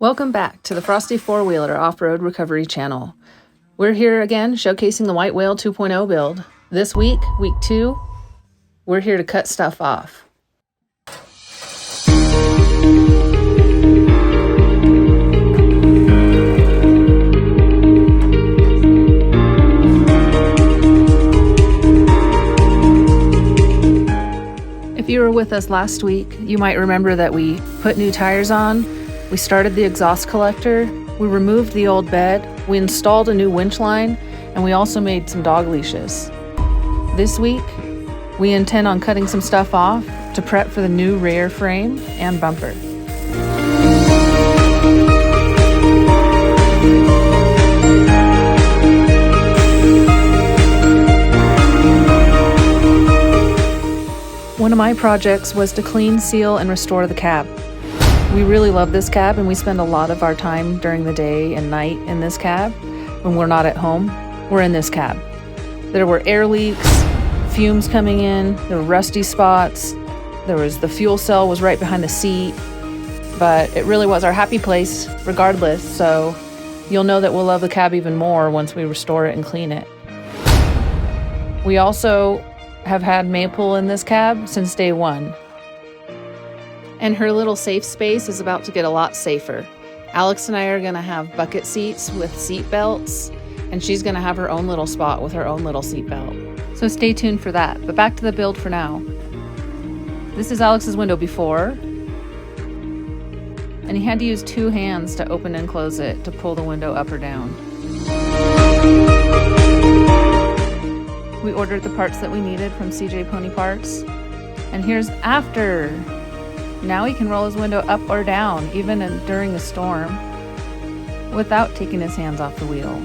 Welcome back to the Frosty four-wheeler off-road recovery channel. We're here again showcasing the White Whale 2.0 build. This week, week 2, we're here to cut stuff off. If you were with us last week, you might remember that we put new tires on. We started the exhaust collector, we removed the old bed, we installed a new winch line, and we also made some dog leashes. This week, we intend on cutting some stuff off to prep for the new rear frame and bumper. One of my projects was to clean, seal, and restore the cab. We really love this cab, and we spend a lot of our time during the day and night in this cab. When we're not at home, we're in this cab. There were air leaks, fumes coming in, there were rusty spots, the fuel cell was right behind the seat, but it really was our happy place regardless, so you'll know that we'll love the cab even more once we restore it and clean it. We also have had Maple in this cab since day one. And her little safe space is about to get a lot safer. Alex and I are gonna have bucket seats with seat belts, and she's gonna have her own little spot with her own little seat belt. So stay tuned for that, but back to the build for now. This is Alex's window before, and he had to use 2 hands to open and close it to pull the window up or down. We ordered the parts that we needed from CJ Pony Parts, and here's after. Now he can roll his window up or down, even during a storm, without taking his hands off the wheel.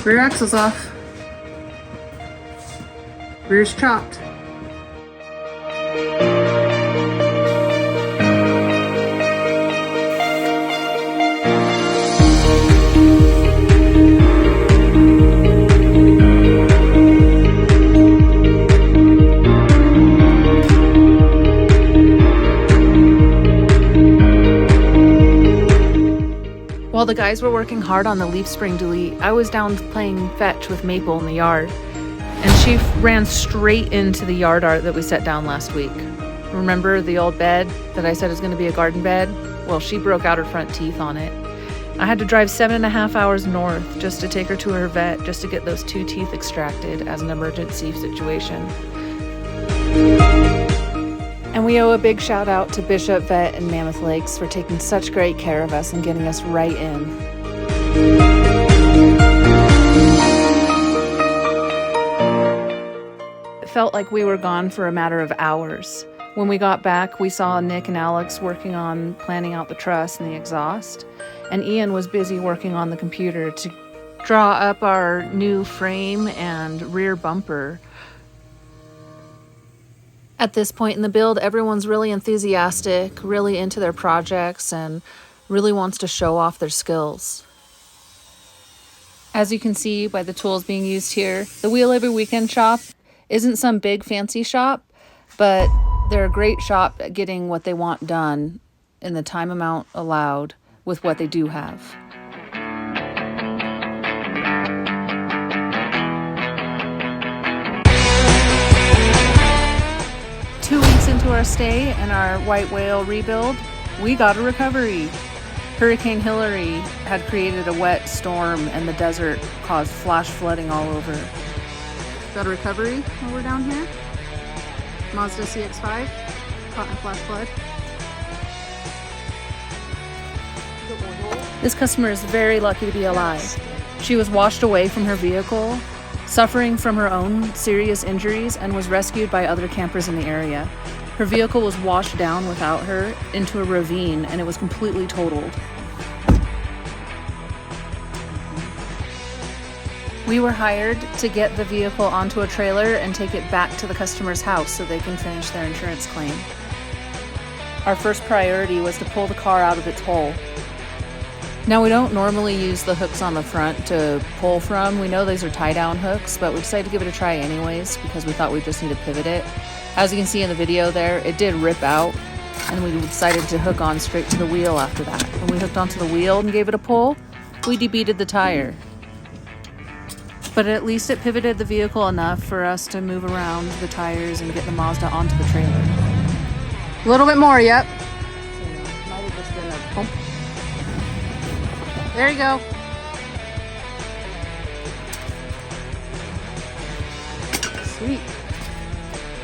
Rear axle's off. Rear's chopped. While the guys were working hard on the leaf spring delete, I was down playing fetch with Maple in the yard, and she ran straight into the yard art that we set down last week. Remember the old bed that I said is going to be a garden bed? Well, she broke out her front teeth on it. I had to drive 7.5 hours north just to take her to her vet, just to get those 2 teeth extracted as an emergency situation. And we owe a big shout out to Bishop Vet and Mammoth Lakes for taking such great care of us and getting us right in. It felt like we were gone for a matter of hours. When we got back, we saw Nick and Alex working on planning out the truss and the exhaust, and Ian was busy working on the computer to draw up our new frame and rear bumper. At this point in the build, everyone's really enthusiastic, really into their projects, and really wants to show off their skills. As you can see by the tools being used here, the Wheel Every Weekend shop isn't some big fancy shop, but they're a great shop at getting what they want done in the time amount allowed with what they do have. Into our stay and our White Whale rebuild, we got a recovery. Hurricane Hillary had created a wet storm and the desert caused flash flooding all over. Got a recovery while we're down here. Mazda CX-5 caught in flash flood. This customer is very lucky to be alive. She was washed away from her vehicle, suffering from her own serious injuries, and was rescued by other campers in the area. Her vehicle was washed down without her into a ravine, and it was completely totaled. We were hired to get the vehicle onto a trailer and take it back to the customer's house so they can finish their insurance claim. Our first priority was to pull the car out of its hole. Now, we don't normally use the hooks on the front to pull from. We know these are tie-down hooks, but we decided to give it a try anyways because we thought we just need to pivot it. As you can see in the video there, it did rip out, and we decided to hook on straight to the wheel after that. When we hooked onto the wheel and gave it a pull, we debeaded the tire. But at least it pivoted the vehicle enough for us to move around the tires and get the Mazda onto the trailer. A little bit more, yep. Might have just been a bump. There you go. Sweet.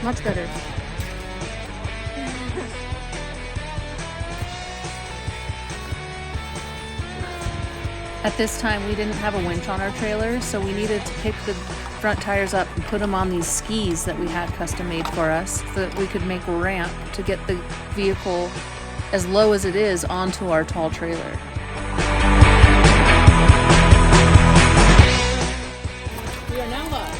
Much better. At this time, we didn't have a winch on our trailer, so we needed to pick the front tires up and put them on these skis that we had custom made for us so that we could make a ramp to get the vehicle as low as it is onto our tall trailer. We are now live.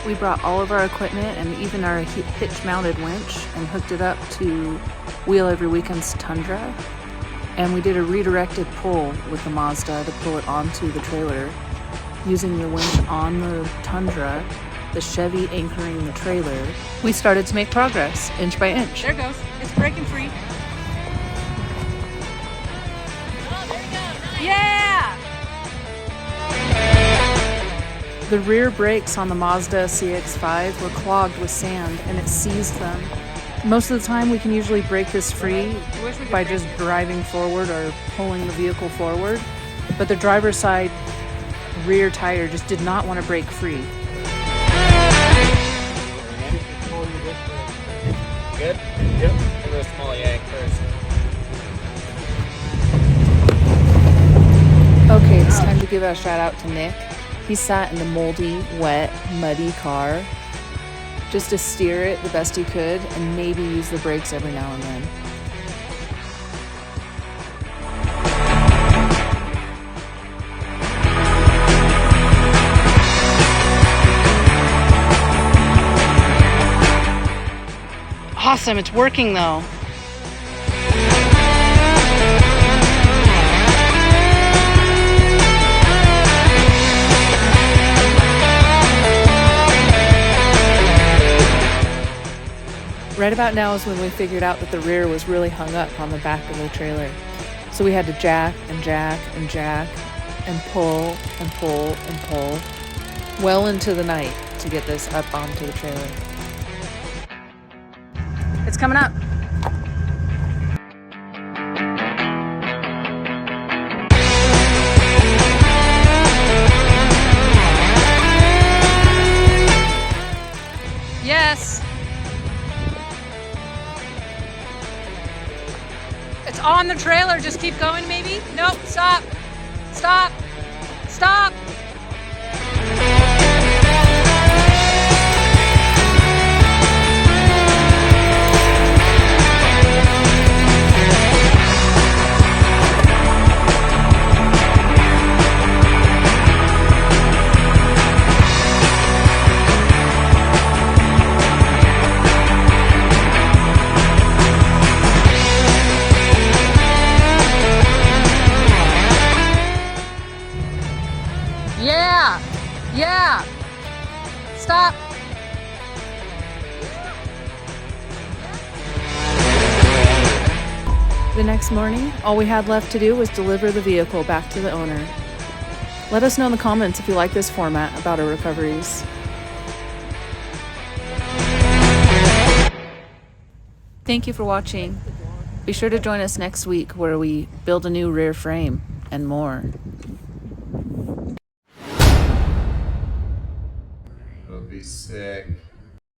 We brought all of our equipment and even our hitch-mounted winch and hooked it up to Wheel Every Weekend's Tundra. And we did a redirected pull with the Mazda to pull it onto the trailer. Using the winch on the Tundra, the Chevy anchoring the trailer, we started to make progress, inch by inch. There it goes. It's breaking free. Oh, there you go. Nice. Yeah! The rear brakes on the Mazda CX-5 were clogged with sand and it seized them. Most of the time we can usually break this free by just driving forward or pulling the vehicle forward, but the driver's side rear tire just did not want to break free. Good? Yep. Give it a small yank first. Okay, it's time to give a shout out to Nick. He sat in the moldy, wet, muddy car just to steer it the best he could and maybe use the brakes every now and then. Awesome, it's working though. Right about now is when we figured out that the rear was really hung up on the back of the trailer. So we had to jack and jack and jack and pull and pull and pull well into the night to get this up onto the trailer. It's coming up. Yes. It's on the trailer. Just keep going, maybe? Nope. Stop. Stop. Stop. Yeah. Yeah. Stop. The next morning, all we had left to do was deliver the vehicle back to the owner. Let us know in the comments if you like this format about our recoveries. Thank you for watching. Be sure to join us next week where we build a new rear frame and more. It'll be sick.